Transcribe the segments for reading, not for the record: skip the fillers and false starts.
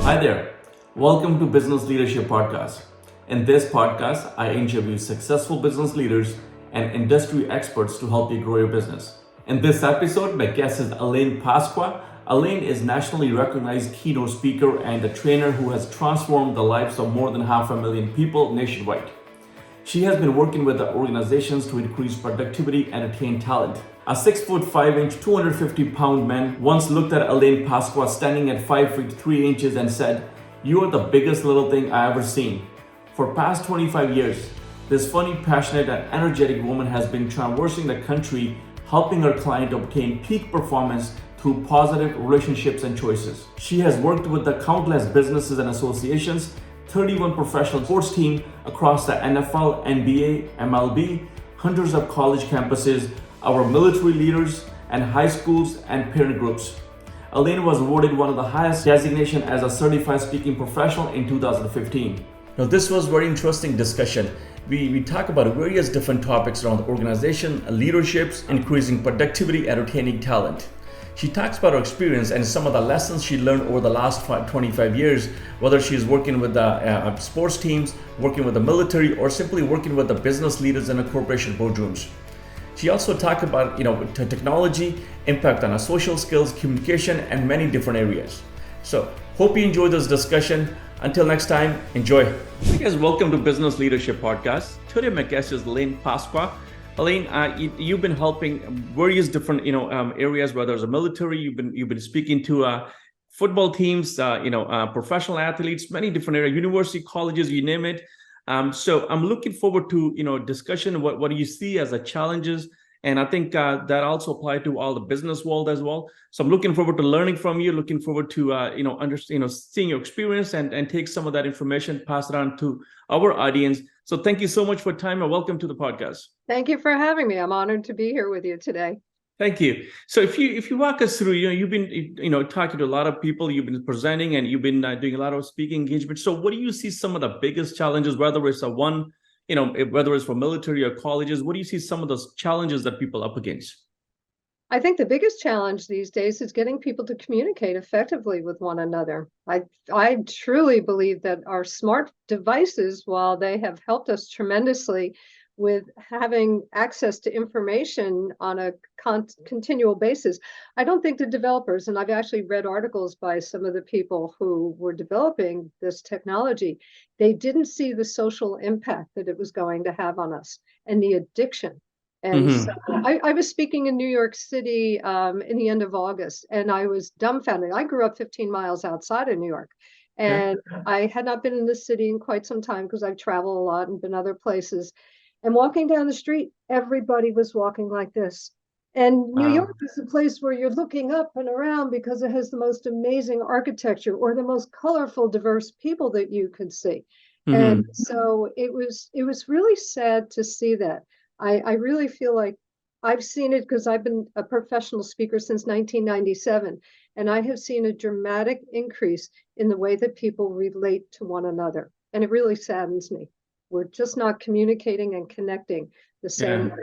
Hi there. Welcome to Business Leadership Podcast. In this podcast, I interview successful business leaders and industry experts to help you grow your business. In this episode, my guest is Elaine Pasqua. Elaine is nationally recognized keynote speaker and a trainer who has transformed the lives of more than 500,000 people nationwide. She has been working with the organizations to increase productivity and retain talent. A 6'5", 250-pound man once looked at Elaine Pasqua standing at 5'3" and said, "You are the biggest little thing I ever seen." For past 25 years, this funny, passionate, and energetic woman has been traversing the country, helping her client obtain peak performance through positive relationships and choices. She has worked with the countless businesses and associations, 31 professional sports teams across the NFL, NBA, MLB, hundreds of college campuses, our military leaders, and high schools and parent groups. Elaine was awarded one of the highest designation as a certified speaking professional in 2015. Now, this was very interesting discussion. We talk about various different topics around organization, leaderships, increasing productivity, and retaining talent. She talks about her experience and some of the lessons she learned over the last 25 years, whether she's working with the sports teams, working with the military, or simply working with the business leaders in the corporation boardrooms. She also talked about technology, impact on our social skills, communication, and many different areas. So hope you enjoy this discussion. Until next time, enjoy. Hey guys, welcome to Business Leadership Podcast. Today my guest is Elaine Pasqua. Elaine, you've been helping various different areas, whether it's the military, you've been speaking to football teams, professional athletes, many different areas, university, colleges, you name it. So I'm looking forward to discussion. What do you see as the challenges? And I think that also apply to all the business world as well. So I'm looking forward to learning from you. Looking forward to seeing your experience and take some of that information, pass it on to our audience. So thank you so much for your time and welcome to the podcast. Thank you for having me. I'm honored to be here with you today. Thank you. So if you walk us through, you've been talking to a lot of people, you've been presenting, and you've been doing a lot of speaking engagement. So what do you see some of the biggest challenges, whether it's whether it's for military or colleges? What do you see some of those challenges that people are up against? I think the biggest challenge these days is getting people to communicate effectively with one another. I truly believe that our smart devices, while they have helped us tremendously with having access to information on a continual basis, I don't think the developers, and I've actually read articles by some of the people who were developing this technology, they didn't see the social impact that it was going to have on us and the addiction. And so I was speaking in New York City in the end of August, and I was dumbfounded. I grew up 15 miles outside of New York, and I had not been in the city in quite some time because I've traveled a lot and been other places. And walking down the street, everybody was walking like this. And New York is a place where you're looking up and around because it has the most amazing architecture or the most colorful, diverse people that you could see. And so it was really sad to see that. I really feel like I've seen it because I've been a professional speaker since 1997, and I have seen a dramatic increase in the way that people relate to one another. And it really saddens me. We're just not communicating and connecting the same way.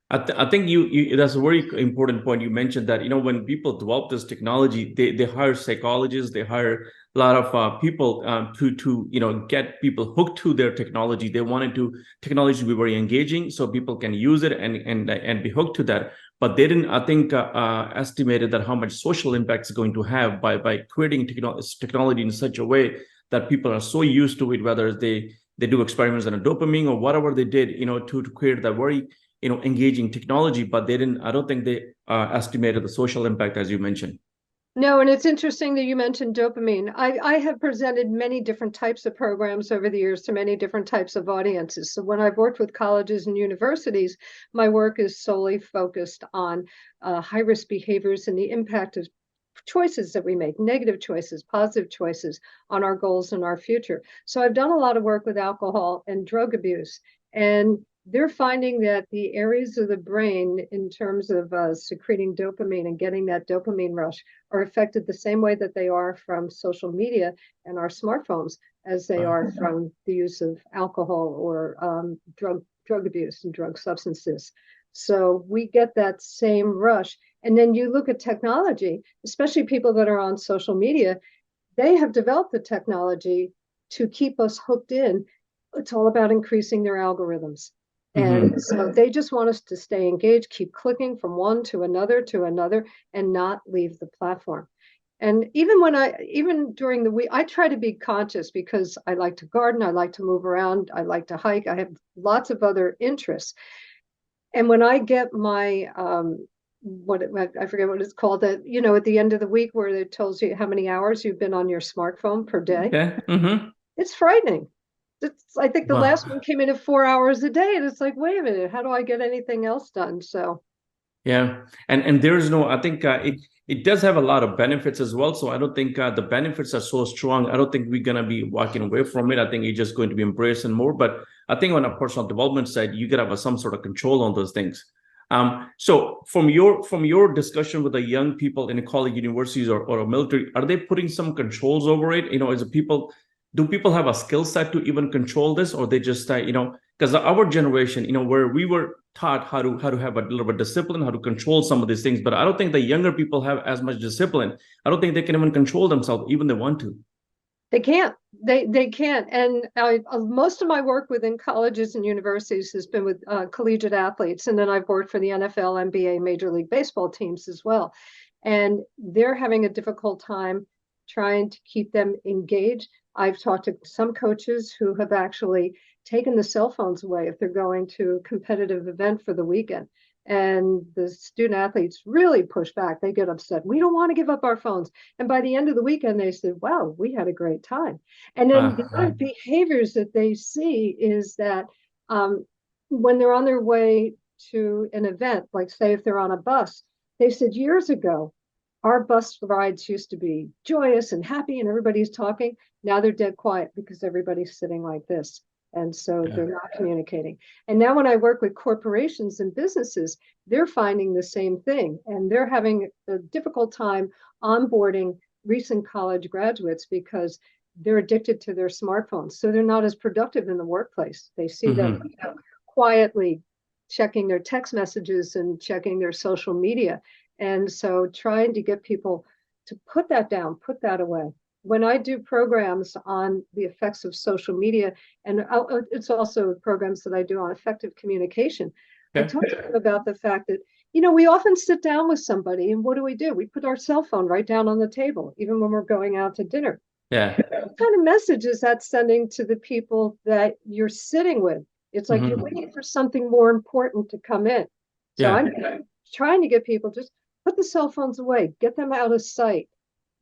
I think that's a very important point. You mentioned that, when people develop this technology, they hire psychologists, they hire a lot of people to get people hooked to their technology. They wanted technology to be very engaging so people can use it and be hooked to that. But they didn't, I think, estimated that how much social impact it's going to have by creating technology in such a way that people are so used to it, whether they do experiments on a dopamine or whatever they did, to create that very engaging technology, but I don't think they estimated the social impact, as you mentioned. No, and it's interesting that you mentioned dopamine. I have presented many different types of programs over the years to many different types of audiences. So when I've worked with colleges and universities, my work is solely focused on high-risk behaviors and the impact of choices that we make, negative choices, positive choices on our goals and our future. So I've done a lot of work with alcohol and drug abuse, and they're finding that the areas of the brain in terms of secreting dopamine and getting that dopamine rush are affected the same way that they are from social media and our smartphones as they are from the use of alcohol or drug abuse and drug substances. So we get that same rush. And then you look at technology, especially people that are on social media, they have developed the technology to keep us hooked in. It's all about increasing their algorithms. And so they just want us to stay engaged, keep clicking from one to another, and not leave the platform. And even during the week, I try to be conscious because I like to garden, I like to move around, I like to hike, I have lots of other interests. And when I get my I forget what it's called, that at the end of the week where it tells you how many hours you've been on your smartphone per day, Okay. it's frightening. I think the Wow. last one came in at 4 hours a day, and it's like, wait a minute, how do I get anything else done? So Yeah, and there is no. I think it does have a lot of benefits as well. So I don't think the benefits are so strong. I don't think we're gonna be walking away from it. I think it's just going to be embracing more. But I think on a personal development side, you gotta have some sort of control on those things. So from your discussion with the young people in college, universities, or a military, are they putting some controls over it? Is it people? Do people have a skill set to even control this, or they just because our generation, where we were taught how to have a little bit of discipline, how to control some of these things, but I don't think the younger people have as much discipline. I don't think they can even control themselves, even they want to. they can't. They can't. And most of my work within colleges and universities has been with collegiate athletes, and then I've worked for the NFL, NBA, Major League Baseball teams as well. And they're having a difficult time trying to keep them engaged. I've talked to some coaches who have actually taken the cell phones away if they're going to a competitive event for the weekend. And the student athletes really push back. They get upset. We don't want to give up our phones. And by the end of the weekend, they said, wow, we had a great time. And then the other behaviors that they see is that when they're on their way to an event, like say if they're on a bus, they said years ago, our bus rides used to be joyous and happy and everybody's talking. Now they're dead quiet because everybody's sitting like this. And so they're not communicating. And now when I work with corporations and businesses, they're finding the same thing. And they're having a difficult time onboarding recent college graduates because they're addicted to their smartphones. So they're not as productive in the workplace. They see them quietly checking their text messages and checking their social media. And so trying to get people to put that down, put that away. When I do programs on the effects of social media, and it's also programs that I do on effective communication, I talk to them about the fact that, we often sit down with somebody and what do? We put our cell phone right down on the table, even when we're going out to dinner. Yeah. What kind of message is that sending to the people that you're sitting with? It's like you're waiting for something more important to come in. So I'm trying to get people just put the cell phones away, get them out of sight.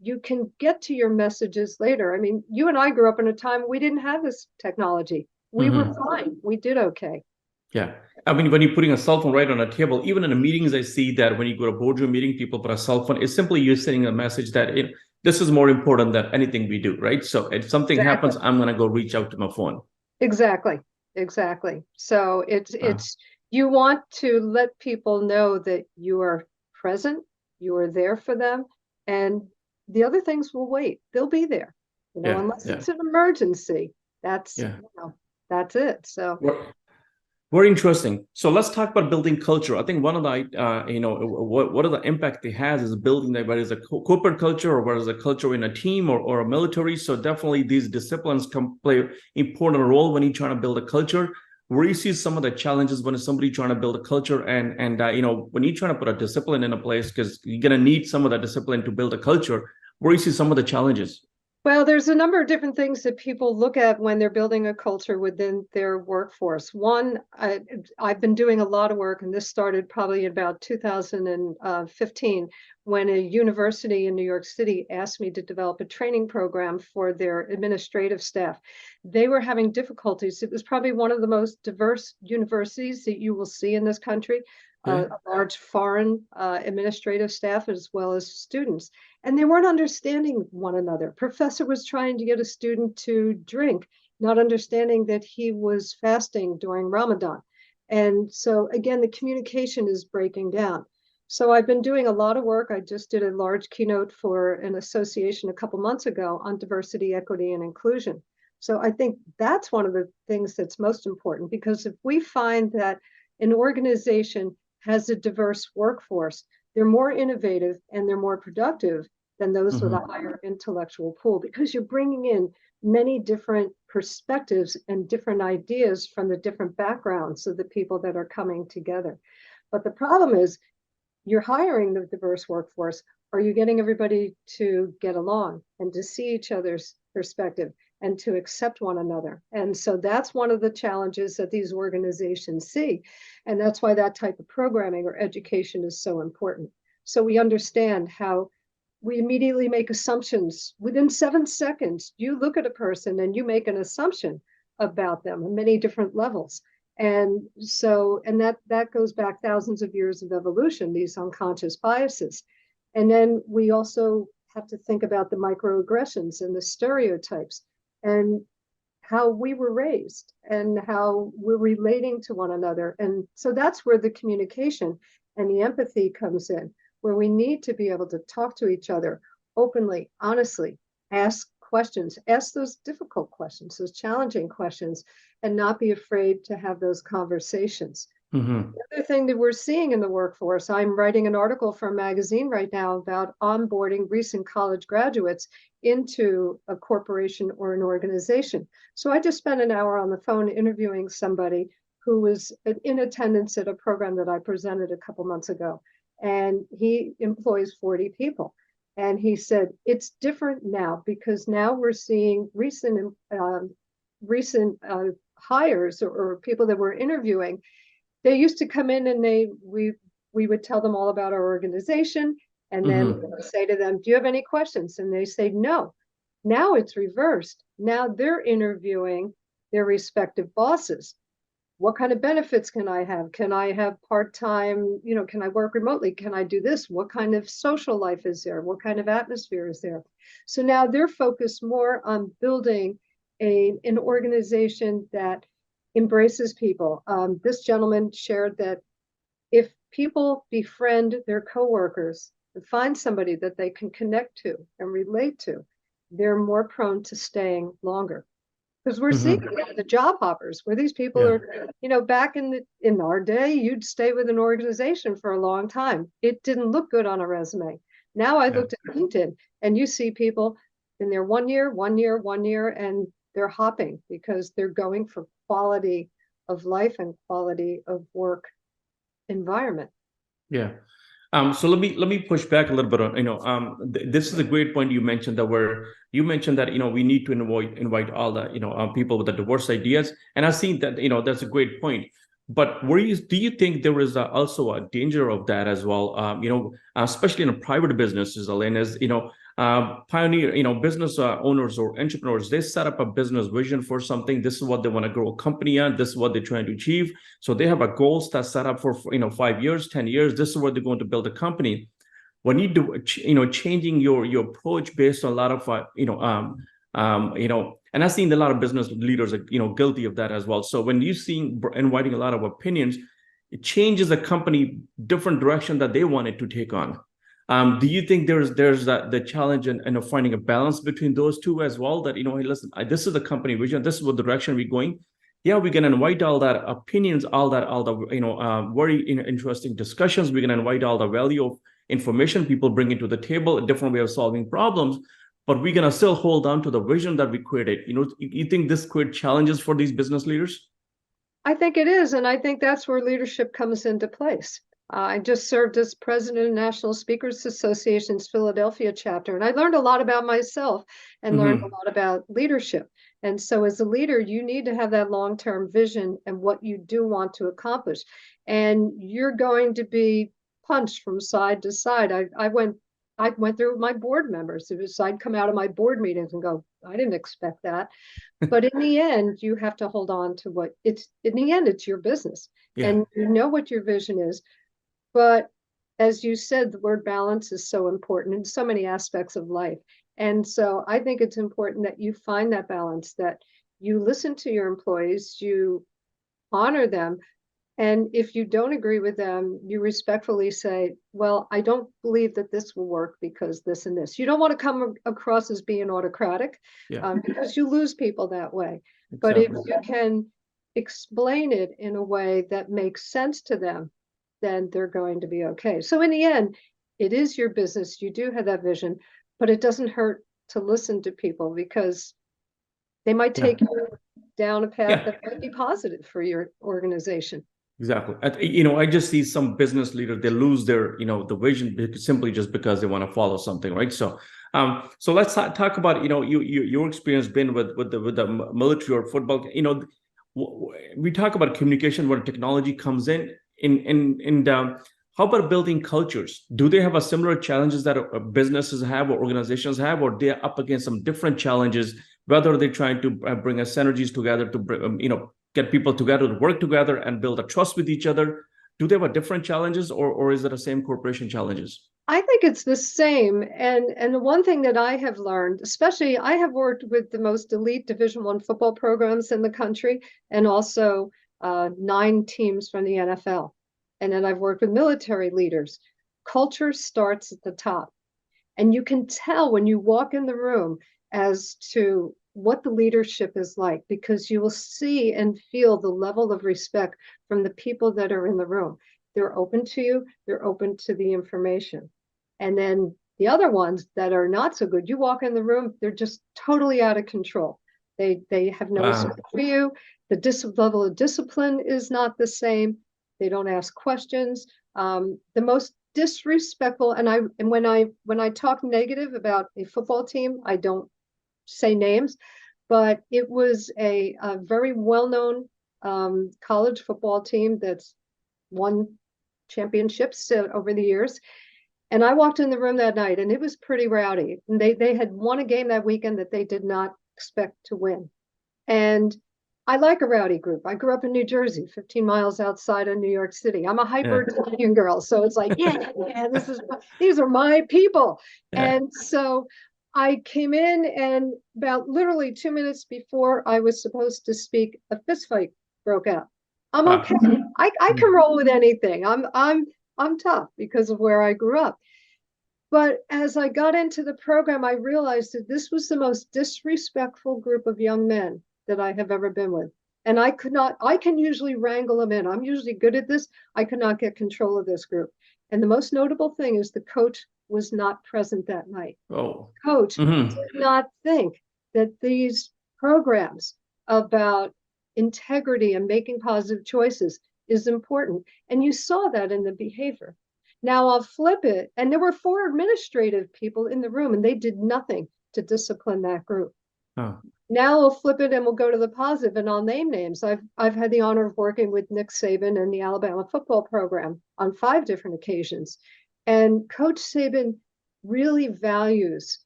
You can get to your messages later. I mean, you and I grew up in a time we didn't have this technology. We were fine. We did okay. Yeah. I mean, when you're putting a cell phone right on a table, even in the meetings, I see that when you go to a boardroom meeting, people put a cell phone. It's simply you sending a message that this is more important than anything we do, right? So if something happens, I'm going to go reach out to my phone. Exactly. So it's you want to let people know that you are present, you are there for them, and the other things will wait. They'll be there, unless it's an emergency. That's that's it. So very interesting. So let's talk about building culture. I think one of the, what are the impact it has is building that, whether it's a corporate culture or whether it's a culture in a team or a military. So definitely these disciplines play an important role when you're trying to build a culture. Where you see some of the challenges when somebody trying to build a culture and when you're trying to put a discipline in a place, because you're going to need some of that discipline to build a culture. Where you see some of the challenges? Well, there's a number of different things that people look at when they're building a culture within their workforce. One, I've been doing a lot of work, and this started probably in about 2015 when a university in New York City asked me to develop a training program for their administrative staff. They were having difficulties. It was probably one of the most diverse universities that you will see in this country. A large foreign administrative staff as well as students. And they weren't understanding one another. Professor was trying to get a student to drink, not understanding that he was fasting during Ramadan. And so again, the communication is breaking down. So I've been doing a lot of work. I just did a large keynote for an association a couple months ago on diversity, equity, and inclusion. So I think that's one of the things that's most important, because if we find that an organization has a diverse workforce, they're more innovative and they're more productive than those with a Mm-hmm. higher intellectual pool, because you're bringing in many different perspectives and different ideas from the different backgrounds of the people that are coming together. But the problem is, you're hiring the diverse workforce. Are you getting everybody to get along and to see each other's perspective and to accept one another? And so that's one of the challenges that these organizations see. And that's why that type of programming or education is so important. So we understand how we immediately make assumptions. Within 7 seconds, you look at a person and you make an assumption about them on many different levels. And so, and that goes back thousands of years of evolution, these unconscious biases. And then we also have to think about the microaggressions and the stereotypes and how we were raised and how we're relating to one another. And so that's where the communication and the empathy comes in, where we need to be able to talk to each other openly, honestly, ask questions, ask those difficult questions, those challenging questions, and not be afraid to have those conversations. Mm-hmm. The other thing that we're seeing in the workforce, I'm writing an article for a magazine right now about onboarding recent college graduates into a corporation or an organization. So I just spent an hour on the phone interviewing somebody who was in attendance at a program that I presented a couple months ago. And he employs 40 people. And he said, it's different now because now we're seeing recent hires or people that we're interviewing. They used to come in and we would tell them all about our organization, and then Mm-hmm. say to them, do you have any questions? And they say no. Now it's reversed. Now they're interviewing their respective bosses. What kind of benefits can I have? Can I have part-time, can I work remotely? Can I do this? What kind of social life is there? What kind of atmosphere is there? So now they're focused more on building an organization that embraces people. This gentleman shared that if people befriend their coworkers and find somebody that they can connect to and relate to, they're more prone to staying longer. Because we're seeing Mm-hmm. the job hoppers, where these people Yeah. are, back in our day, you'd stay with an organization for a long time. It didn't look good on a resume. Now I Yeah. looked at LinkedIn and you see people in their 1 year, 1 year, 1 year, and they're hopping because they're going for quality of life and quality of work environment. Yeah. So let me push back a little bit on, this is a great point you mentioned, that where you mentioned that, we need to invite all the, people with the diverse ideas. And I think that, that's a great point. But do you think there is also a danger of that as well? Especially in a private businesses, Elaine, as pioneer, business owners or entrepreneurs, they set up a business vision for something. This is what they want to grow a company on. This is what they're trying to achieve. So they have a goals that's set up for 5 years, 10 years. This is where they're going to build a company. When you do, changing your approach based on a lot of and I've seen a lot of business leaders are guilty of that as well. So when you see inviting a lot of opinions, it changes a company different direction that they wanted to take on. Do you think there's the challenge in finding a balance between those two as well? That hey, listen, this is the company vision. This is what direction we're going. Yeah, we can invite all that opinions, all the very interesting discussions. We can invite all the value of information people bring into the table, a different way of solving problems. But we're gonna still hold on to the vision that we created. You think this create challenges for these business leaders? I think it is, and I think that's where leadership comes into place. I just served as president of National Speakers Association's Philadelphia chapter, and I learned a lot about myself and learned a Mm-hmm. lot about leadership. And so, as a leader, you need to have that long-term vision and what you do want to accomplish. And you're going to be punched from side to side. I went through my board members. I'd come out of my board meetings and go, I didn't expect that. But in the end, you have to hold on to in the end, it's your business. Yeah. And you know what your vision is. But as you said, the word balance is so important in so many aspects of life. And so I think it's important that you find that balance, that you listen to your employees, you honor them. And if you don't agree with them, you respectfully say, well, I don't believe that this will work because this and this. You don't want to come across as being autocratic, Yeah. because you lose people that way. But if Exactly. you can explain it in a way that makes sense to them, then they're going to be okay. So in the end, it is your business. You do have that vision, but it doesn't hurt to listen to people because they might take you down a path that might be positive for your organization. Exactly. I just see some business leaders, they lose their, the vision simply just because they want to follow something, right? So let's talk about, your experience been with the military or football. We talk about communication where technology comes in. How about building cultures? Do they have a similar challenges that businesses have or organizations have, or they're up against some different challenges? Whether they're trying to bring us synergies together to get people together to work together and build a trust with each other. Do they have a different challenges, or is it the same corporation challenges? I think it's the same. And the one thing that I have learned, especially I have worked with the most elite Division I football programs in the country, and also 9 teams from the NFL. And then I've worked with military leaders. Culture starts at the top. And you can tell when you walk in the room as to what the leadership is like, because you will see and feel the level of respect from the people that are in the room. They're open to you, they're open to the information. And then the other ones that are not so good, you walk in the room, they're just totally out of control. They have no respect for you. The level of discipline is not the same. They don't ask questions. The most disrespectful, and when I talk negative about a football team, I don't say names, but it was a very well-known college football team that's won championships over the years. And I walked in the room that night, and it was pretty rowdy. And they had won a game that weekend that they did not expect to win. And I like a rowdy group. I grew up in New Jersey, 15 miles outside of New York City. I'm a hyper Italian girl, so it's like, yeah, these are my people. Yeah. And so I came in, and about literally 2 minutes before I was supposed to speak, a fist fight broke out. I'm okay. I can roll with anything. I'm tough because of where I grew up. But as I got into the program, I realized that this was the most disrespectful group of young men that I have ever been with. And I can usually wrangle them in. I'm usually good at this. I could not get control of this group. And the most notable thing is the coach was not present that night. Coach did not think that these programs about integrity and making positive choices is important. And you saw that in the behavior. Now I'll flip it. And there were 4 administrative people in the room, and they did nothing to discipline that group. Now we'll flip it and we'll go to the positive, and I'll name names. I've had the honor of working with Nick Saban and the Alabama football program on 5 different occasions. And Coach Saban really values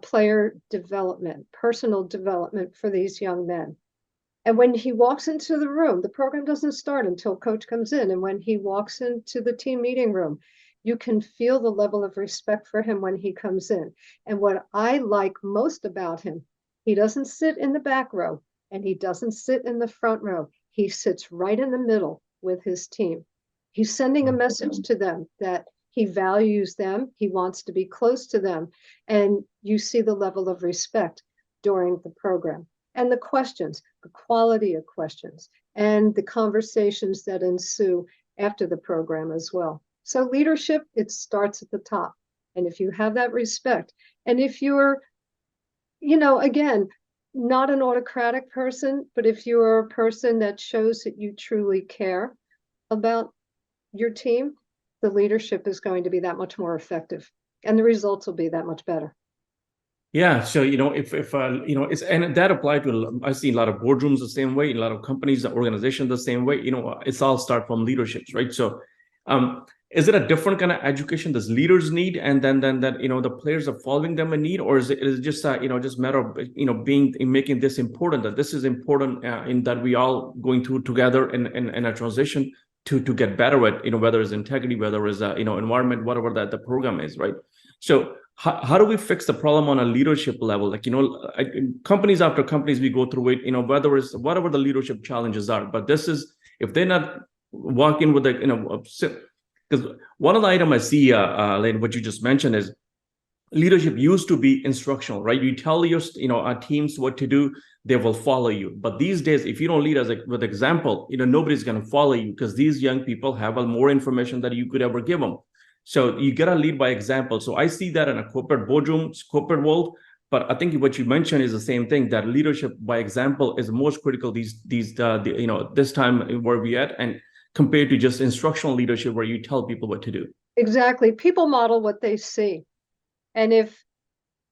player development, personal development for these young men. And when he walks into the room, the program doesn't start until coach comes in. And when he walks into the team meeting room, you can feel the level of respect for him when he comes in. And what I like most about him, he doesn't sit in the back row and he doesn't sit in the front row. He sits right in the middle with his team. He's sending a message to them that he values them. He wants to be close to them. And you see the level of respect during the program. And the questions, the quality of questions, and the conversations that ensue after the program as well. So leadership, it starts at the top. And if you have that respect, and if you're, again, not an autocratic person, but if you're a person that shows that you truly care about your team, the leadership is going to be that much more effective, and the results will be that much better. Yeah, so if it's, and that applied to, I see a lot of boardrooms the same way, a lot of companies, organizations the same way. It's all start from leaderships, right? So, is it a different kind of education does leaders need, and then that the players are following them in need, or is it just just matter of making this important, that this is important in that we all going through together in a transition to get better at whether it's integrity, whether it's environment, whatever that the program is, right? So. How do we fix the problem on a leadership level? Companies after companies, we go through it, whether it's whatever the leadership challenges are. But this is, if they're not walking with because one of the items I see, Elaine, what you just mentioned is leadership used to be instructional, right? You tell our teams what to do, they will follow you. But these days, if you don't lead with example, nobody's going to follow you, because these young people have more information that you could ever give them. So you got to lead by example. So I see that in a corporate boardroom, corporate world. But I think what you mentioned is the same thing, that leadership by example is most critical this time where we at, and compared to just instructional leadership where you tell people what to do. Exactly. People model what they see. And if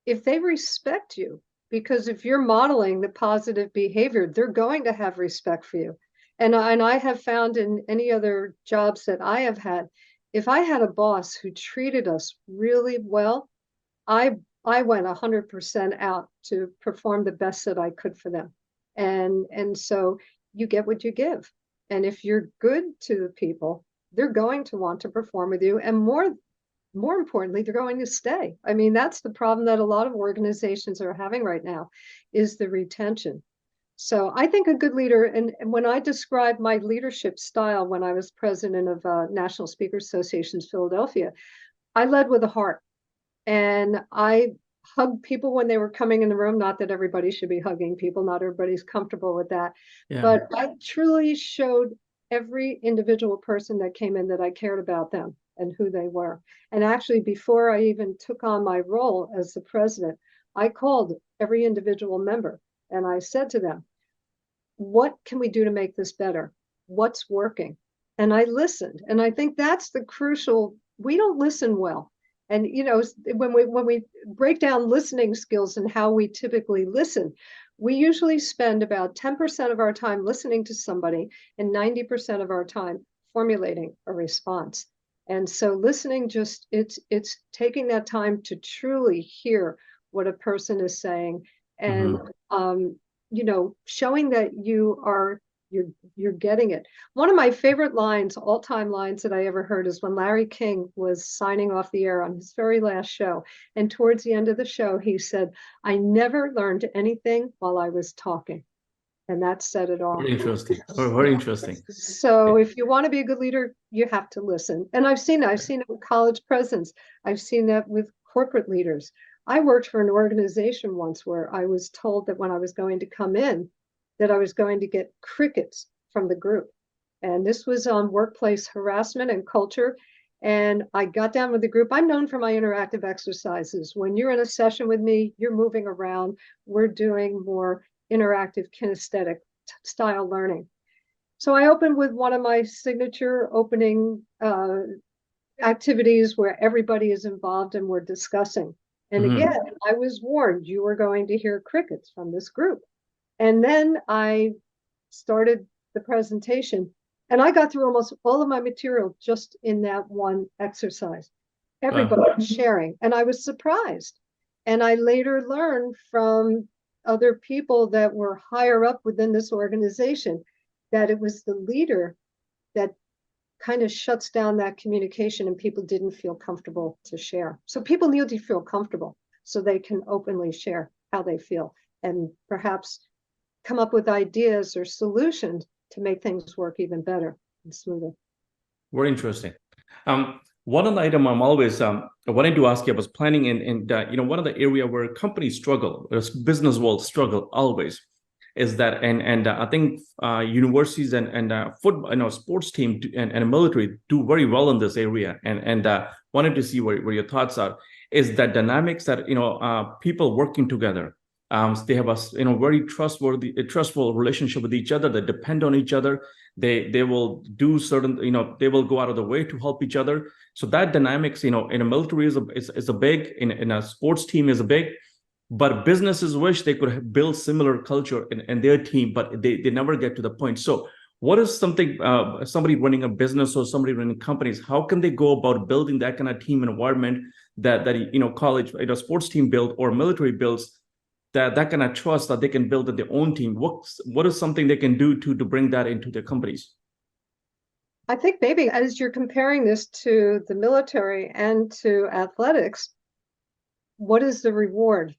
they respect you, because if you're modeling the positive behavior, they're going to have respect for you. And I have found in any other jobs that I have had, if I had a boss who treated us really well, I went 100% out to perform the best that I could for them. And so you get what you give. And if you're good to the people, they're going to want to perform with you. And more importantly, they're going to stay. I mean, that's the problem that a lot of organizations are having right now, is the retention. So I think a good leader, and when I describe my leadership style when I was president of National Speakers Association's Philadelphia, I led with a heart. And I hugged people when they were coming in the room. Not that everybody should be hugging people, not everybody's comfortable with that. Yeah. But I truly showed every individual person that came in that I cared about them and who they were. And actually, before I even took on my role as the president, I called every individual member and I said to them, what can we do to make this better? What's working? And I listened. And I think that's the crucial, we don't listen well. And when we break down listening skills and how we typically listen, we usually spend about 10% of our time listening to somebody and 90% of our time formulating a response. And so listening, just it's taking that time to truly hear what a person is saying, and showing that you're getting it. One of my favorite lines, all-time lines that I ever heard, is when Larry King was signing off the air on his very last show. And towards the end of the show, he said, "I never learned anything while I was talking." And that said it all. Very interesting. Very interesting. So if you want to be a good leader, you have to listen. And I've seen it with college presidents. I've seen that with corporate leaders. I worked for an organization once where I was told that when I was going to come in, that I was going to get crickets from the group. And this was on workplace harassment and culture. And I got down with the group. I'm known for my interactive exercises. When you're in a session with me, you're moving around. We're doing more interactive kinesthetic style learning. So I opened with one of my signature opening activities where everybody is involved and we're discussing. And again, I was warned you were going to hear crickets from this group. And then I started the presentation, and I got through almost all of my material just in that one exercise. Everybody was sharing, and I was surprised. And I later learned from other people that were higher up within this organization that it was the leader that kind of shuts down that communication, and people didn't feel comfortable to share. So people need to feel comfortable so they can openly share how they feel, and perhaps come up with ideas or solutions to make things work even better and smoother. Very interesting. One of the item I'm always wanting to ask you, I was planning one of the area where companies struggle, or business world struggle always, is that and I think universities and football, sports team and military do very well in this area, and wanted to see where your thoughts are. Is that dynamics that people working together? They have a very trustful relationship with each other. They depend on each other. They will do certain, they will go out of the way to help each other. So that dynamics, in a military is a big, in a sports team is a big, but businesses wish they could build similar culture in their team, but they never get to the point. So what is something, somebody running a business or somebody running companies, how can they go about building that kind of team environment that college, sports team build or military builds, that kind of trust that they can build in their own team? What is something they can do to bring that into their companies? I think maybe as you're comparing this to the military and to athletics, what is the reward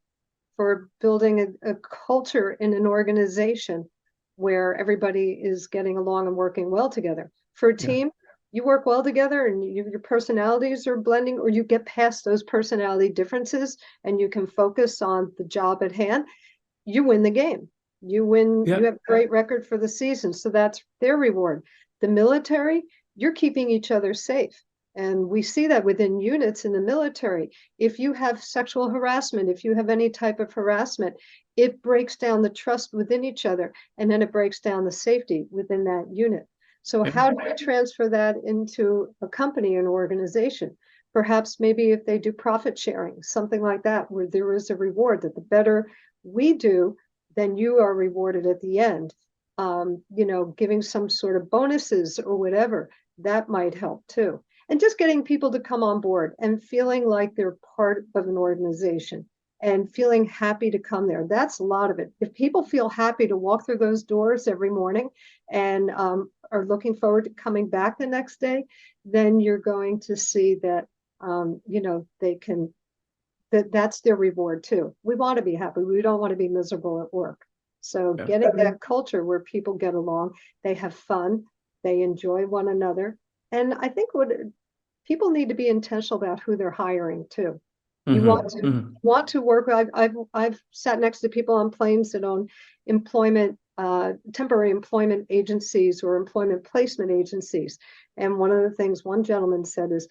for building a culture in an organization where everybody is getting along and working well together? For a team, you work well together and your personalities are blending, or you get past those personality differences and you can focus on the job at hand, you win the game. You win, you have a great record for the season. So that's their reward. The military, you're keeping each other safe. And we see that within units in the military. If you have sexual harassment, if you have any type of harassment, it breaks down the trust within each other, and then it breaks down the safety within that unit. So Okay. how do we transfer that into a company, an organization? Perhaps maybe if they do profit sharing, something like that, where there is a reward that the better we do, then you are rewarded at the end. Giving some sort of bonuses or whatever, that might help too. And just getting people to come on board and feeling like they're part of an organization and feeling happy to come there. That's a lot of it. If people feel happy to walk through those doors every morning and are looking forward to coming back the next day, then you're going to see that, they can, that's their reward too. We want to be happy. We don't want to be miserable at work. So Yeah. getting that culture where people get along, they have fun, they enjoy one another. And I think people need to be intentional about who they're hiring too. You want to work. I've sat next to people on planes that own temporary employment agencies or employment placement agencies. And one of the things one gentleman said is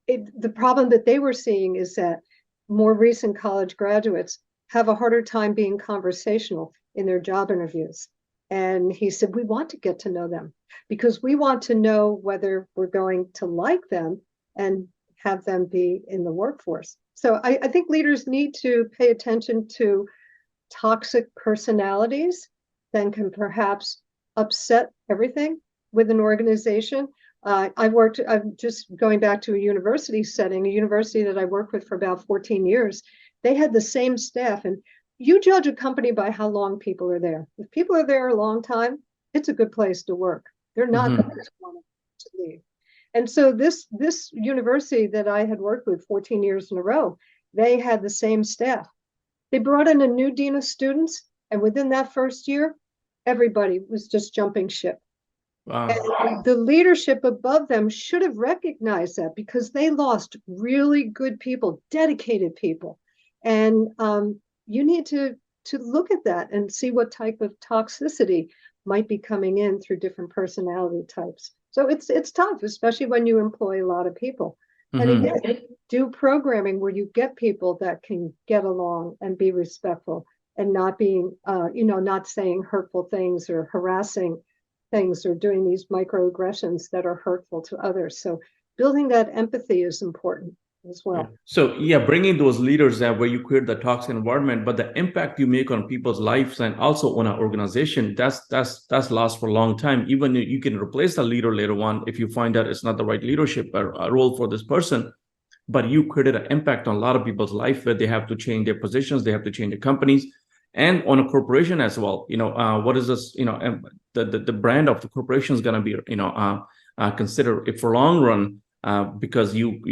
the problem that they were seeing is that more recent college graduates have a harder time being conversational in their job interviews. And he said, we want to get to know them because we want to know whether we're going to like them and have them be in the workforce. So I think leaders need to pay attention to toxic personalities that can perhaps upset everything with an organization. I'm just going back to a university setting, a university that I worked with for about 14 years. They had the same staff, and you judge a company by how long people are there. If people are there a long time, it's a good place to work. They're not going to want to leave. And so this university that I had worked with 14 years in a row, they had the same staff. They brought in a new dean of students, and within that first year, everybody was just jumping ship. Wow. And the leadership above them should have recognized that because they lost really good people, dedicated people. And you need to look at that and see what type of toxicity might be coming in through different personality types. So it's tough, especially when you employ a lot of people. And again, do programming where you get people that can get along and be respectful and not being, not saying hurtful things or harassing things or doing these microaggressions that are hurtful to others. So building that empathy is important as well. Yeah. So yeah, bringing those leaders there where you create the toxic environment, but the impact you make on people's lives and also on an organization, that's lasts for a long time. Even you can replace the leader later on if you find out it's not the right leadership or role for this person. But you created an impact on a lot of people's life where they have to change their positions, they have to change their companies, and on a corporation as well. What is this? The brand of the corporation is going to be considered if for long run. Because you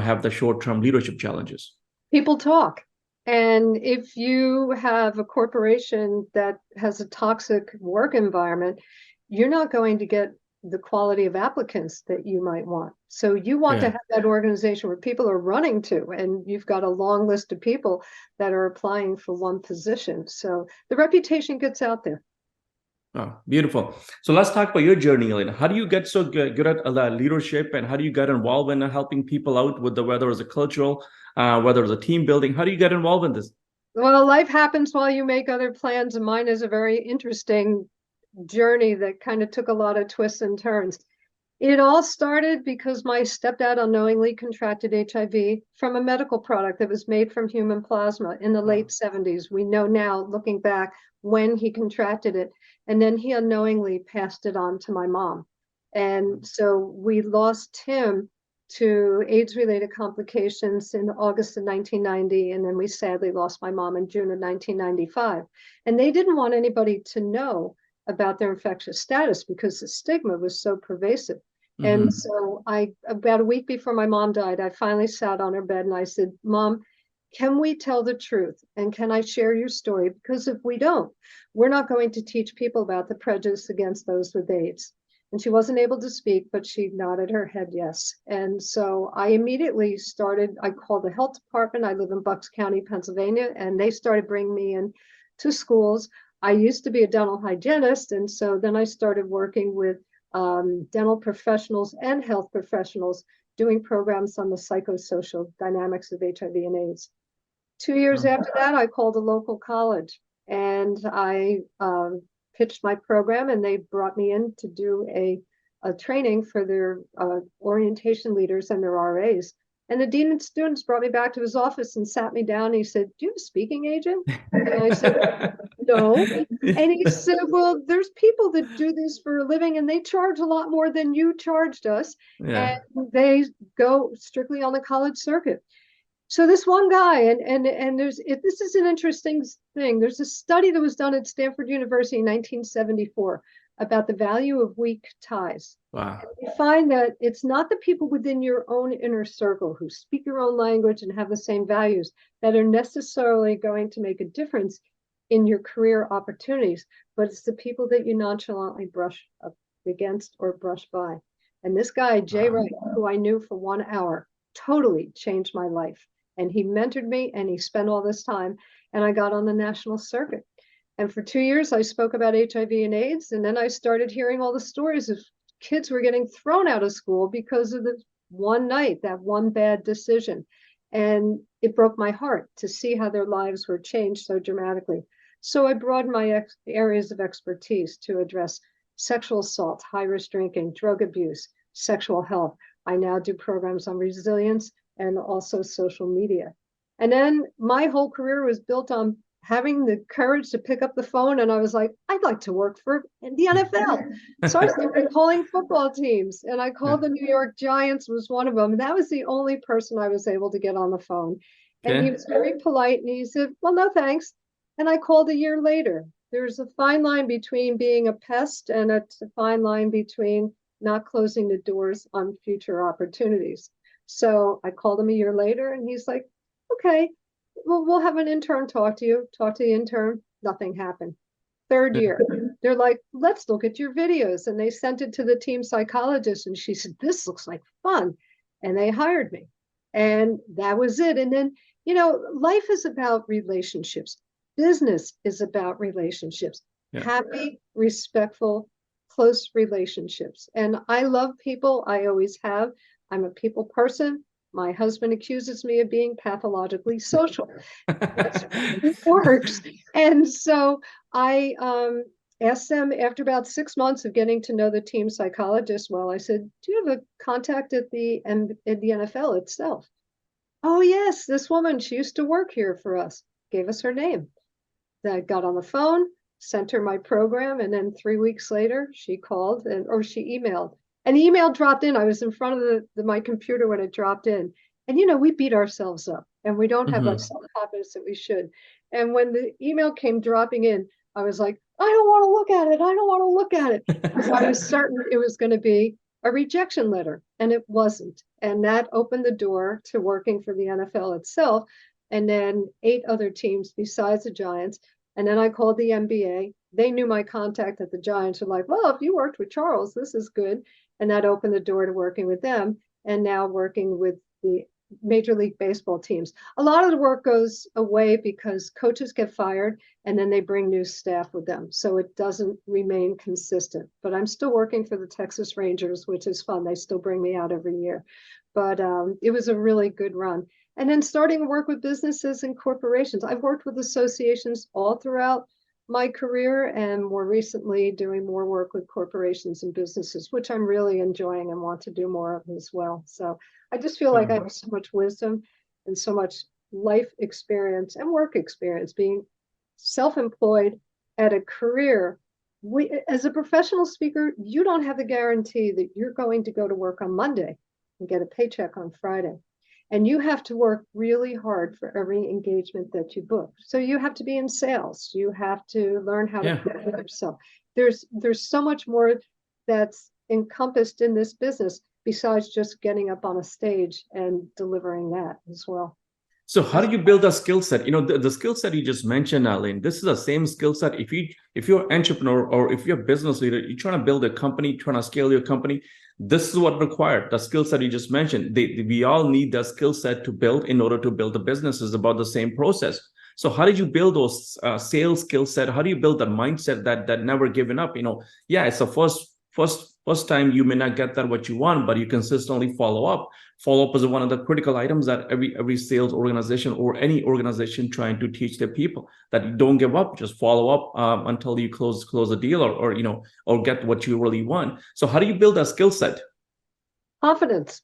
have the short-term leadership challenges. People talk. And if you have a corporation that has a toxic work environment, you're not going to get the quality of applicants that you might want. So you want to have that organization where people are running to, and you've got a long list of people that are applying for one position. So the reputation gets out there. Oh, beautiful. So let's talk about your journey, Elaine. How do you get so good at leadership, and how do you get involved in helping people out with whether it's a cultural, whether it's a team building? How do you get involved in this? Well, life happens while you make other plans, and mine is a very interesting journey that kind of took a lot of twists and turns. It all started because my stepdad unknowingly contracted HIV from a medical product that was made from human plasma in the late 70s. We know now, looking back, when he contracted it. And then he unknowingly passed it on to my mom. And so we lost him to AIDS-related complications in August of 1990. And then we sadly lost my mom in June of 1995. And they didn't want anybody to know about their infectious status because the stigma was so pervasive. And so about a week before my mom died, I finally sat on her bed and I said, Mom, can we tell the truth? And can I share your story? Because if we don't, we're not going to teach people about the prejudice against those with AIDS. And she wasn't able to speak, but she nodded her head yes. And so I immediately I called the health department. I live in Bucks County, Pennsylvania, and they started bringing me in to schools. I used to be a dental hygienist. And so then I started working with dental professionals and health professionals doing programs on the psychosocial dynamics of HIV and AIDS. 2 years after that, I called a local college and I pitched my program, and they brought me in to do a training for their orientation leaders and their RAs. And the dean of students brought me back to his office and sat me down. And he said, "Do you have a speaking agent?" And I said, "No." And he said, "Well, there's people that do this for a living and they charge a lot more than you charged us. Yeah. And they go strictly on the college circuit." So this one guy, and this is an interesting thing. There's a study that was done at Stanford University in 1974 about the value of weak ties. Wow. You find that it's not the people within your own inner circle who speak your own language and have the same values that are necessarily going to make a difference in your career opportunities, but it's the people that you nonchalantly brush up against or brush by. And this guy, Jay Wright, who I knew for 1 hour, totally changed my life. And he mentored me, and he spent all this time, and I got on the national circuit. And for 2 years, I spoke about HIV and AIDS, and then I started hearing all the stories of kids were getting thrown out of school because of the one night, that one bad decision. And it broke my heart to see how their lives were changed so dramatically. So I broadened my areas of expertise to address sexual assault, high-risk drinking, drug abuse, sexual health. I now do programs on resilience and also social media. And then my whole career was built on having the courage to pick up the phone. And I was like, I'd like to work for the NFL. So I started calling football teams, and I called the New York Giants, was one of them. And that was the only person I was able to get on the phone. And he was very polite, and he said, "Well, no, thanks." And I called a year later. There's a fine line between being a pest and a fine line between not closing the doors on future opportunities. So I called him a year later, and he's like, "Okay, well, we'll have an intern talk to you." Talk to the intern. Nothing happened. Third year, they're like, "Let's look at your videos." And they sent it to the team psychologist, and she said, "This looks like fun." And they hired me. And that was it. And then, life is about relationships. Business is about relationships. Yeah. Happy, respectful, close relationships. And I love people. I always have. I'm a people person. My husband accuses me of being pathologically social. It works. And so I asked them after about 6 months of getting to know the team psychologist. Well, I said, "Do you have a contact at the NFL itself?" "Oh, yes, this woman, she used to work here for us." Gave us her name. Then I got on the phone, sent her my program, and then 3 weeks later, she called or she emailed. An email dropped in. I was in front of my computer when it dropped in. And, we beat ourselves up, and we don't have that self-confidence that we should. And when the email came dropping in, I was like, "I don't want to look at it. I don't want to look at it." Because I was certain it was going to be a rejection letter, and it wasn't. And that opened the door to working for the NFL itself, and then 8 other teams besides the Giants. And then I called the NBA. They knew my contact at the Giants. Were like, "Well, if you worked with Charles, this is good." And that opened the door to working with them, and now working with the Major League Baseball teams. A lot of the work goes away because coaches get fired, and then they bring new staff with them. So it doesn't remain consistent. But I'm still working for the Texas Rangers, which is fun. They still bring me out every year. But it was a really good run. And then starting to work with businesses and corporations. I've worked with associations all throughout my career, and more recently doing more work with corporations and businesses, which I'm really enjoying and want to do more of as well. So I just feel like I have so much wisdom and so much life experience and work experience being self-employed at a career. As a professional speaker, you don't have the guarantee that you're going to go to work on Monday and get a paycheck on Friday. And you have to work really hard for every engagement that you book. So you have to be in sales. You have to learn how to promote yourself. There's so much more that's encompassed in this business besides just getting up on a stage and delivering that as well. So how do you build a skill set? The skill set you just mentioned, Elaine, this is the same skill set. If you're an entrepreneur or if you're a business leader, you're trying to build a company, trying to scale your company, this is what required. The skill set you just mentioned. We all need the skill set to build in order to build a business. Is about the same process. So how did you build those sales skill set? How do you build that mindset that never given up? It's the first time you may not get that what you want, but you consistently follow up Follow-up is one of the critical items that every sales organization or any organization trying to teach their people, that you don't give up, just follow up until you close a deal, or get what you really want. So how do you build that skill set? Confidence.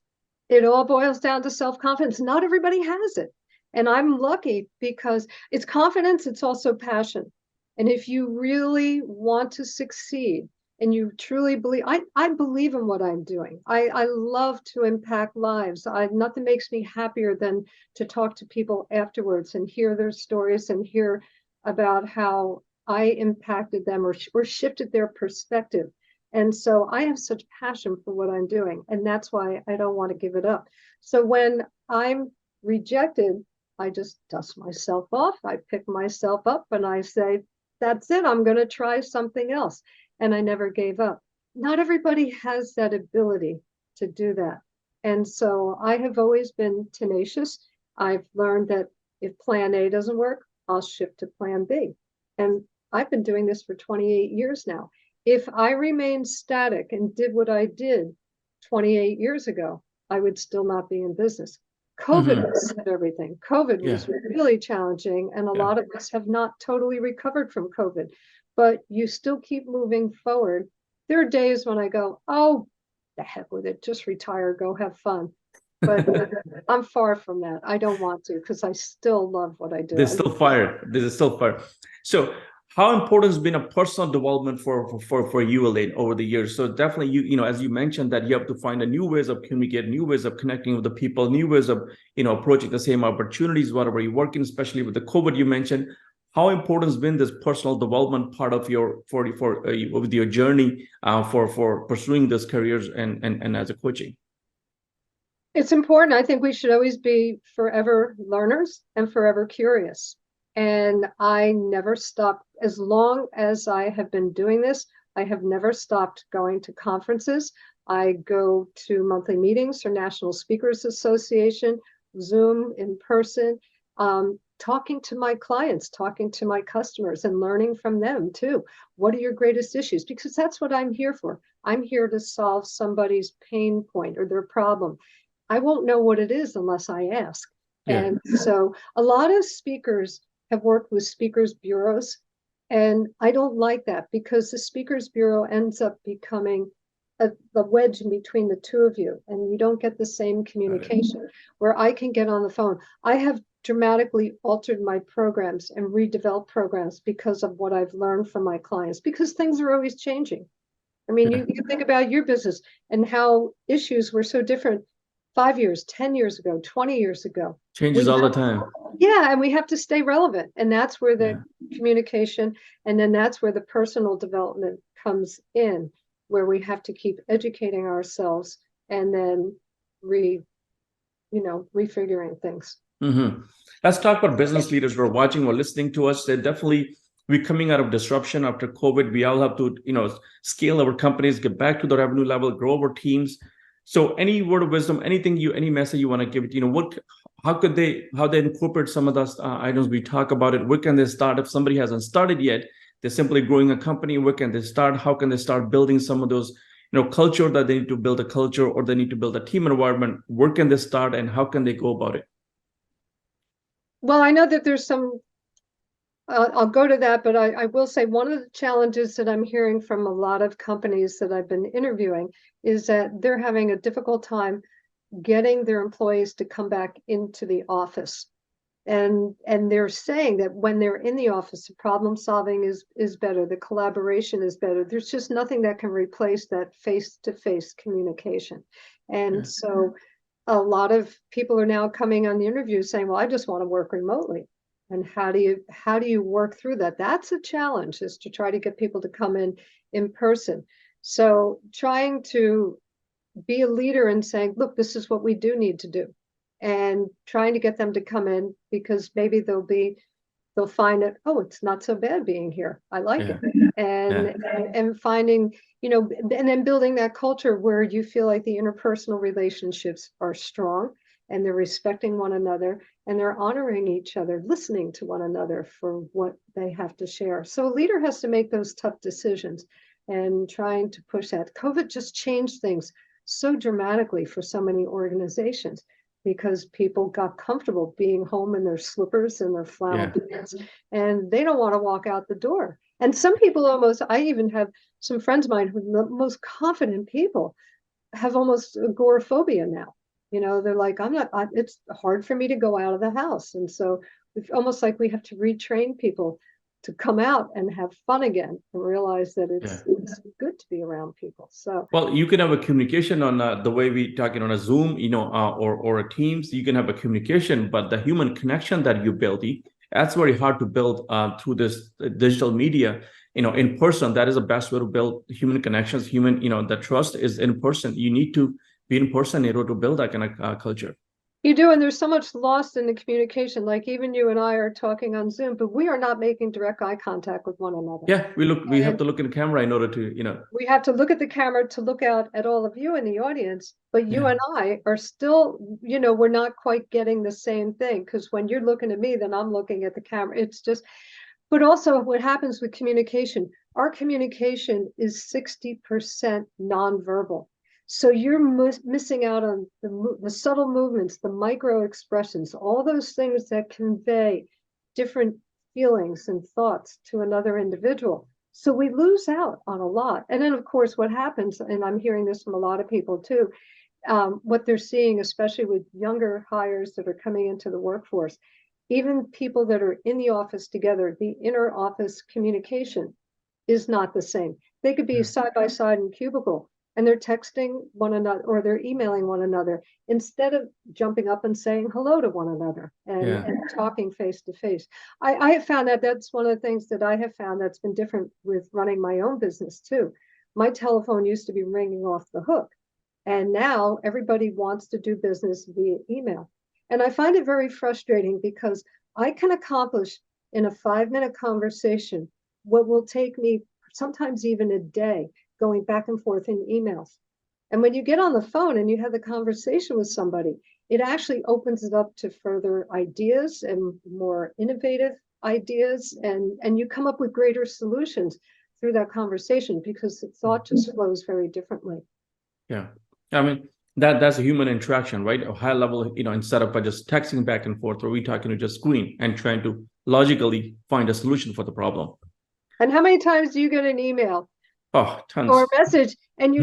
It all boils down to self-confidence. Not everybody has it. And I'm lucky because it's confidence, it's also passion. And if you really want to succeed and you truly believe, I believe in what I'm doing. I love to impact lives. Nothing makes me happier than to talk to people afterwards and hear their stories and hear about how I impacted them or shifted their perspective. And so I have such passion for what I'm doing, and that's why I don't want to give it up. So when I'm rejected, I just dust myself off. I pick myself up and I say, that's it. I'm going to try something else. And I never gave up. Not everybody has that ability to do that. And so I have always been tenacious. I've learned that if plan A doesn't work, I'll shift to plan B. And I've been doing this for 28 years now. If I remained static and did what I did 28 years ago, I would still not be in business. COVID upset everything. COVID was really challenging, and a lot of us have not totally recovered from COVID, but you still keep moving forward. There are days when I go, oh, the heck with it, just retire, go have fun. But I'm far from that. I don't want to, because I still love what I do. There's still fire. There's still fire. So how important has been a personal development for you, Elaine, over the years? So definitely, as you mentioned, that you have to find a new ways of communicating, new ways of connecting with the people, new ways of, approaching the same opportunities, whatever you're working, especially with the COVID you mentioned. How important has been this personal development part of your with your journey for pursuing those careers and as a coaching? It's important. I think we should always be forever learners and forever curious. And I never stopped. As long as I have been doing this, I have never stopped going to conferences. I go to monthly meetings for National Speakers Association, Zoom, in person, talking to my clients, talking to my customers, and learning from them too. What are your greatest issues? Because that's what I'm here for. I'm here to solve somebody's pain point or their problem. I won't know what it is unless I ask. And so a lot of speakers have worked with speakers bureaus, and I don't like that, because the speakers bureau ends up becoming a wedge in between the two of you, and you don't get the same communication. Where I can get on the phone. I have dramatically altered my programs and redeveloped programs because of what I've learned from my clients, because things are always changing. I mean, you think about your business and how issues were so different 5 years, 10 years ago, 20 years ago. Changes all the time. Yeah, and we have to stay relevant. And that's where the communication, and then that's where the personal development comes in, where we have to keep educating ourselves and then refiguring things. Let's talk about business leaders who are watching or listening to us. We're coming out of disruption after COVID. We all have to, scale our companies, get back to the revenue level, grow our teams. So any word of wisdom, any message you want to give it, how they incorporate some of those items we talk about it? Where can they start? If somebody hasn't started yet, they're simply growing a company. Where can they start? How can they start building some of those, culture that they need to build a culture, or they need to build a team environment? Where can they start, and how can they go about it? Well, I know that there's some, I'll go to that, but I will say one of the challenges that I'm hearing from a lot of companies that I've been interviewing is that they're having a difficult time getting their employees to come back into the office. And they're saying that when they're in the office, the problem solving is better, the collaboration is better. There's just nothing that can replace that face-to-face communication. And so a lot of people are now coming on the interview saying, well, I just want to work remotely. And how do you work through that? That's a challenge, is to try to get people to come in person. So trying to be a leader and saying, look, this is what we do need to do, and trying to get them to come in, because maybe they'll find that, oh, it's not so bad being here. I like it. And finding, and then building that culture where you feel like the interpersonal relationships are strong, and they're respecting one another, and they're honoring each other, listening to one another for what they have to share. So a leader has to make those tough decisions and trying to push that. COVID just changed things. so dramatically for so many organizations because people got comfortable being home in their slippers and their flannel pants, and they don't want to walk out the door. And some people almost, I even have some friends of mine who are the most confident people have almost agoraphobia now. You know, they're like, it's hard for me to go out of the house. And so it's almost like we have to retrain people to come out and have fun again and realize that it's good to be around people. So, well, you can have a communication on the way we talking on a Zoom, or a Teams. You can have a communication, but the human connection that you build, that's very hard to build through this digital media. In person, that is the best way to build human connections. The trust is in person. You need to be in person in order to build that kind of culture. You do, and there's so much lost in the communication. Like even you and I are talking on Zoom, but we are not making direct eye contact with one another. Yeah, we have to look in the camera in order to, We have to look at the camera to look out at all of you in the audience, but you and I are still, we're not quite getting the same thing, because when you're looking at me, then I'm looking at the camera. It's just, but also what happens with communication, our communication is 60% nonverbal. So you're missing out on the subtle movements, the micro expressions, all those things that convey different feelings and thoughts to another individual. So we lose out on a lot. And then, of course, what happens, and I'm hearing this from a lot of people too, what they're seeing, especially with younger hires that are coming into the workforce, even people that are in the office together, the inner office communication is not the same. They could be side by side in cubicle, and they're texting one another or they're emailing one another instead of jumping up and saying hello to one another and talking face to face. I have found that that's one of the things that I have found that's been different with running my own business too. My telephone used to be ringing off the hook, and now everybody wants to do business via email. And I find it very frustrating because I can accomplish in a 5-minute conversation what will take me sometimes even a day, going back and forth in emails. And when you get on the phone and you have the conversation with somebody, it actually opens it up to further ideas and more innovative ideas. And you come up with greater solutions through that conversation because the thought just flows very differently. Yeah. I mean, that's a human interaction, right? A high level, instead of just texting back and forth, or we talking to just screen and trying to logically find a solution for the problem. And how many times do you get an email? Oh, tons. Or a message, and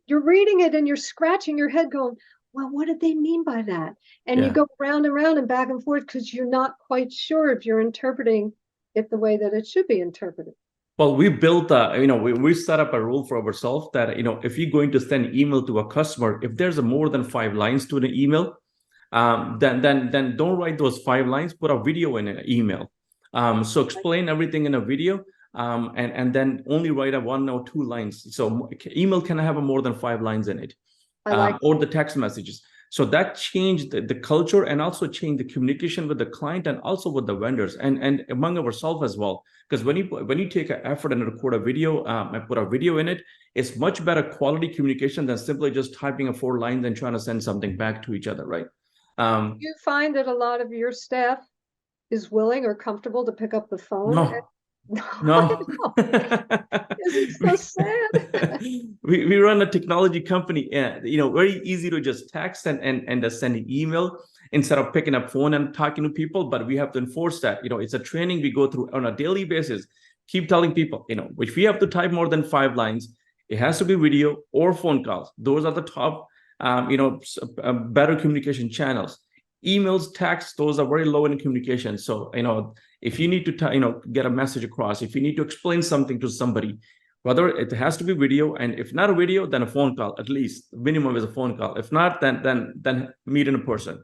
you're reading it and you're scratching your head going, well, what did they mean by that? And you go round and round and back and forth because you're not quite sure if you're interpreting it the way that it should be interpreted. Well, we built we set up a rule for ourselves that, if you're going to send email to a customer, if there's more than 5 lines to an email, then don't write those 5 lines, put a video in an email. So explain everything in a video. And then only write a 1 or 2 lines. So email can have more than 5 lines in it, or the text messages. So that changed the culture and also changed the communication with the client and also with the vendors and among ourselves as well. Because when you take an effort and record a video and put a video in it, it's much better quality communication than simply just typing a 4 lines and trying to send something back to each other, right? You find that a lot of your staff is willing or comfortable to pick up the phone? No. It's so sad. we run a technology company, very easy to just text and send an email instead of picking up phone and talking to people. But we have to enforce that. It's a training we go through on a daily basis. Keep telling people, if we have to type more than 5 lines, it has to be video or phone calls. Those are the top, better communication channels. Emails, text, those are very low in communication. So, if you need to, get a message across, if you need to explain something to somebody, whether it has to be video, and if not a video, then a phone call, at least minimum is a phone call. If not, then meet in person.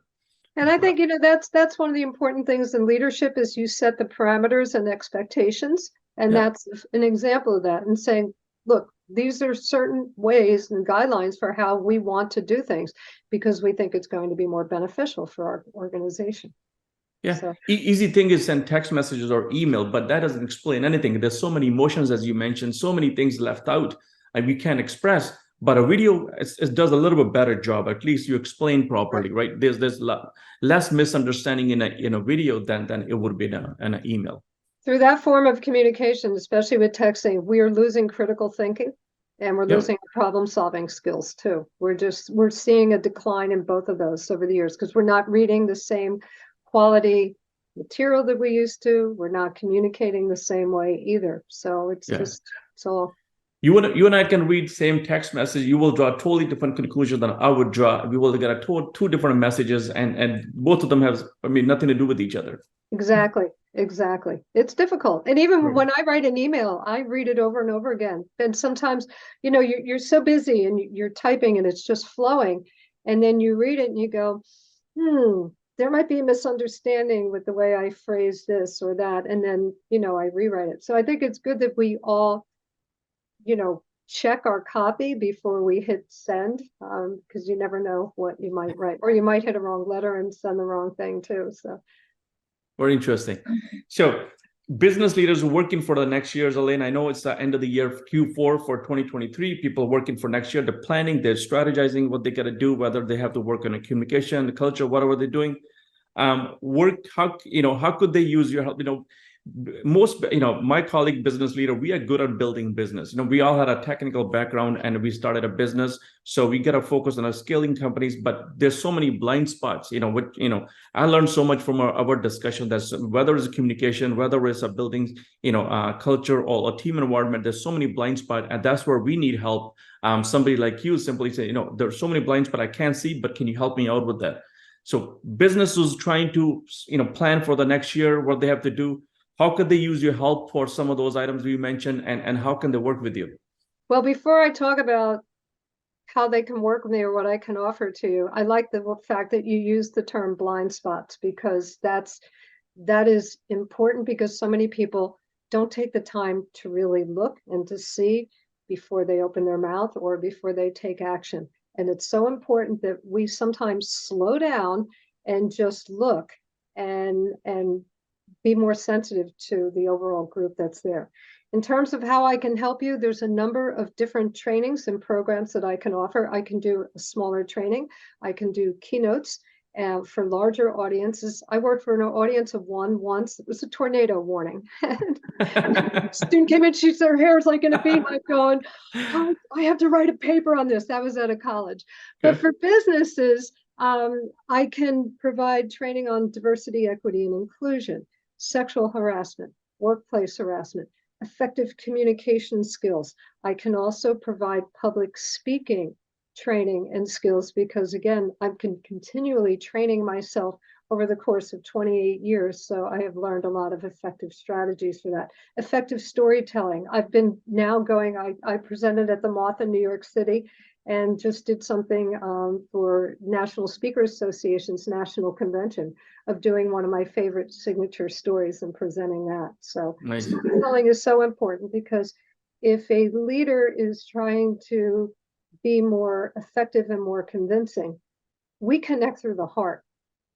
And I think, that's one of the important things in leadership is you set the parameters and expectations. And that's an example of that, and saying, look, these are certain ways and guidelines for how we want to do things because we think it's going to be more beneficial for our organization. Yeah. So, easy thing is send text messages or email, but that doesn't explain anything. There's so many emotions, as you mentioned, so many things left out and we can't express. But a video it does a little bit better job. At least you explain properly, right? There's less misunderstanding in a video than it would be in an email. Through that form of communication, especially with texting, we are losing critical thinking. And we're Yep. losing problem solving skills too. We're seeing a decline in both of those over the years because we're not reading the same quality material that we used to. We're not communicating the same way either. So it's Yeah. just, it's all. You and I can read same text message. You will draw a totally different conclusion than I would draw. We will get two different messages, and both of them have, I mean, nothing to do with each other. Exactly. Exactly. It's difficult. And even Right. when I write an email, I read it over and over again. And sometimes, you're so busy and you're typing and it's just flowing. And then you read it and you go, there might be a misunderstanding with the way I phrase this or that. And then, I rewrite it. So I think it's good that we all, check our copy before we hit send, because you never know what you might write, or you might hit a wrong letter and send the wrong thing too. So. Very interesting. So, business leaders working for the next years, Elaine, I know it's the end of the year, Q4 for 2023. People working for next year, they're planning, they're strategizing what they got to do, whether they have to work on a communication, the culture, whatever they're doing. How could they use your help? Most, my colleague business leader, we are good at building business. We all had a technical background and we started a business. So we got to focus on our scaling companies, but there's so many blind spots, I learned so much from our discussion that whether it's communication, whether it's a building, culture or a team environment, there's so many blind spots. And that's where we need help. Somebody like you simply say, there's so many blind spots I can't see, but can you help me out with that? So businesses trying to, plan for the next year, what they have to do. How could they use your help for some of those items we mentioned, and how can they work with you? Well, before I talk about how they can work with me or what I can offer to you, I like the fact that you use the term blind spots, because that is important, because so many people don't take the time to really look and to see before they open their mouth or before they take action. And it's so important that we sometimes slow down and just look and be more sensitive to the overall group that's there. In terms of how I can help you, there's a number of different trainings and programs that I can offer. I can do a smaller training. I can do keynotes for larger audiences. I worked for an audience of one once. It was a tornado warning. Student came in, her hair is like in a beehive going, oh, I have to write a paper on this. That was at a college. But for businesses, I can provide training on diversity, equity, and inclusion, sexual harassment, workplace harassment, effective communication skills. I can also provide public speaking training and skills, because again, I've been continually training myself over the course of 28 years. So I have learned a lot of effective strategies for that. Effective storytelling. I've been now going, I presented at the Moth in New York City and just did something for National Speakers Association's national convention of doing one of my favorite signature stories and presenting that. So Nice. storytelling is so important, because if a leader is trying to be more effective and more convincing, we connect through the heart.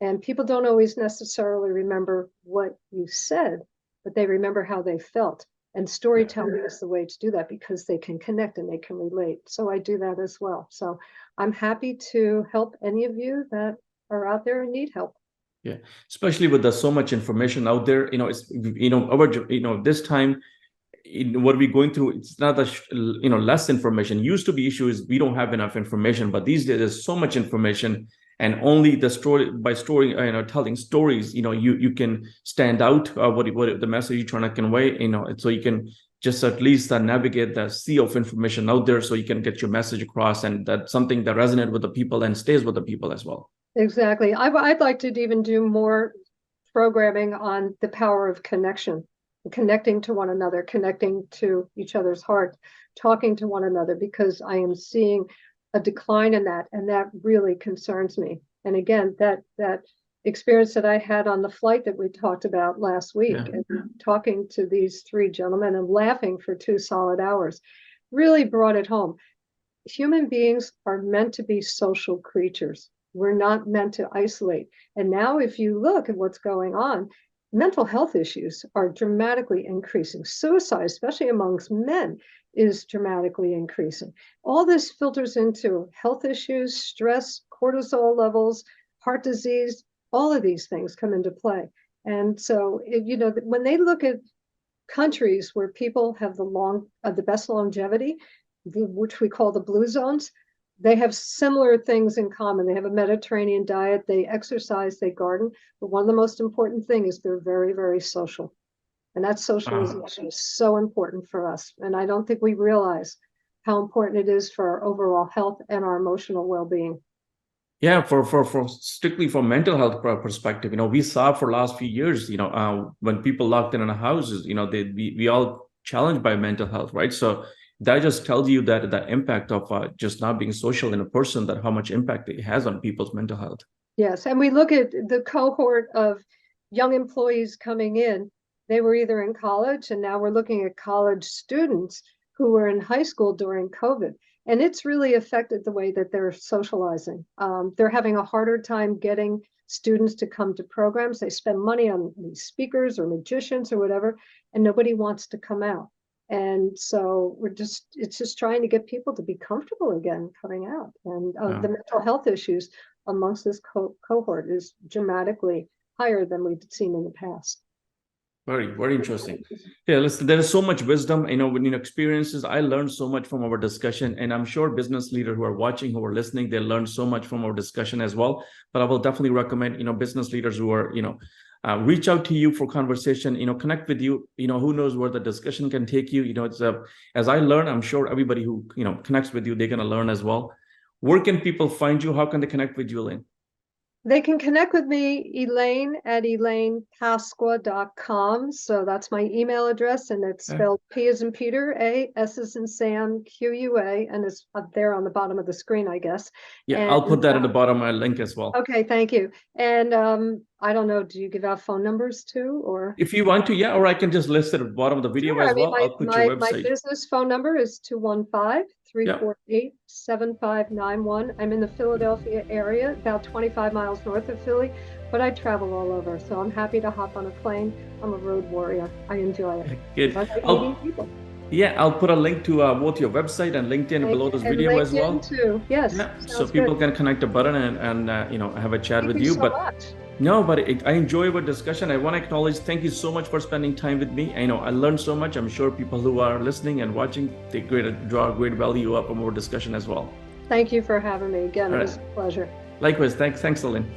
And people don't always necessarily remember what you said, but they remember how they felt. And storytelling is the way to do that, because they can connect and they can relate. So I do that as well. So I'm happy to help any of you that are out there and need help. Yeah, especially with so much information out there. It's this time, what we're going through, it's not less information. Used to be issue is we don't have enough information, but these days there's so much information, and only the story by story, telling stories, you can stand out what the message you're trying to convey, so you can just at least navigate the sea of information out there, so you can get your message across, and that's something that resonates with the people and stays with the people as well. Exactly. I'd like to even do more programming on the power of connection, connecting to one another, connecting to each other's heart, talking to one another, because I am seeing a decline in that, and that really concerns me. And again, that experience that I had on the flight that we talked about last week, and talking to these three gentlemen and laughing for 2 solid hours, really brought it home. Human beings are meant to be social creatures. We're not meant to isolate. And now if you look at what's going on, mental health issues are dramatically increasing. Suicide, especially amongst men, is dramatically increasing. All this filters into health issues, stress, cortisol levels, heart disease, all of these things come into play. And so, when they look at countries where people have the best longevity, which we call the blue zones, they have similar things in common. They have a Mediterranean diet, they exercise, they garden, but one of the most important things is they're very, very social. And that socialization is so important for us. And I don't think we realize how important it is for our overall health and our emotional well-being. Yeah, for strictly from mental health perspective, we saw for last few years, when people locked in our houses, we all challenged by mental health, right? So that just tells you that the impact of just not being social in a person, that how much impact it has on people's mental health. Yes, and we look at the cohort of young employees coming in. They were either in college, and now we're looking at college students who were in high school during COVID. And it's really affected the way that they're socializing. They're having a harder time getting students to come to programs. They spend money on these speakers or magicians or whatever, and nobody wants to come out. And so it's just trying to get people to be comfortable again coming out. And the mental health issues amongst this cohort is dramatically higher than we've seen in the past. Very, very interesting. Yeah, listen, there is so much wisdom, when experiences. I learned so much from our discussion, and I'm sure business leaders who are watching, who are listening, they learned so much from our discussion as well. But I will definitely recommend, business leaders who are, reach out to you for conversation, connect with you, who knows where the discussion can take you. It's as I learn, I'm sure everybody who, connects with you, they're going to learn as well. Where can people find you? How can they connect with you, Elaine? They can connect with me, Elaine, at ElainePasqua.com. So that's my email address, and it's spelled P as in Peter, A, S as in Sam, Q-U-A, and it's up there on the bottom of the screen, I guess. Yeah, and I'll put that at the bottom of my link as well. Okay, thank you. And I don't know, do you give out phone numbers too, or? If you want to, yeah, or I can just list it at the bottom of the video as well. I'll put your website. My business phone number is 215-348-7591. I'm in the Philadelphia area, about 25 miles north of Philly, but I travel all over. So I'm happy to hop on a plane. I'm a road warrior. I enjoy it. Good. Yeah, I'll put a link to both your website and LinkedIn below this video as well. Too. Yes. Yeah, so people can connect a button and have a chat with you. Thank you so much. No, but I enjoy our discussion. I want to acknowledge, thank you so much for spending time with me. I learned so much. I'm sure people who are listening and watching, they draw great value from our discussion as well. Thank you for having me again. It was a pleasure. Likewise. Thanks, Elaine.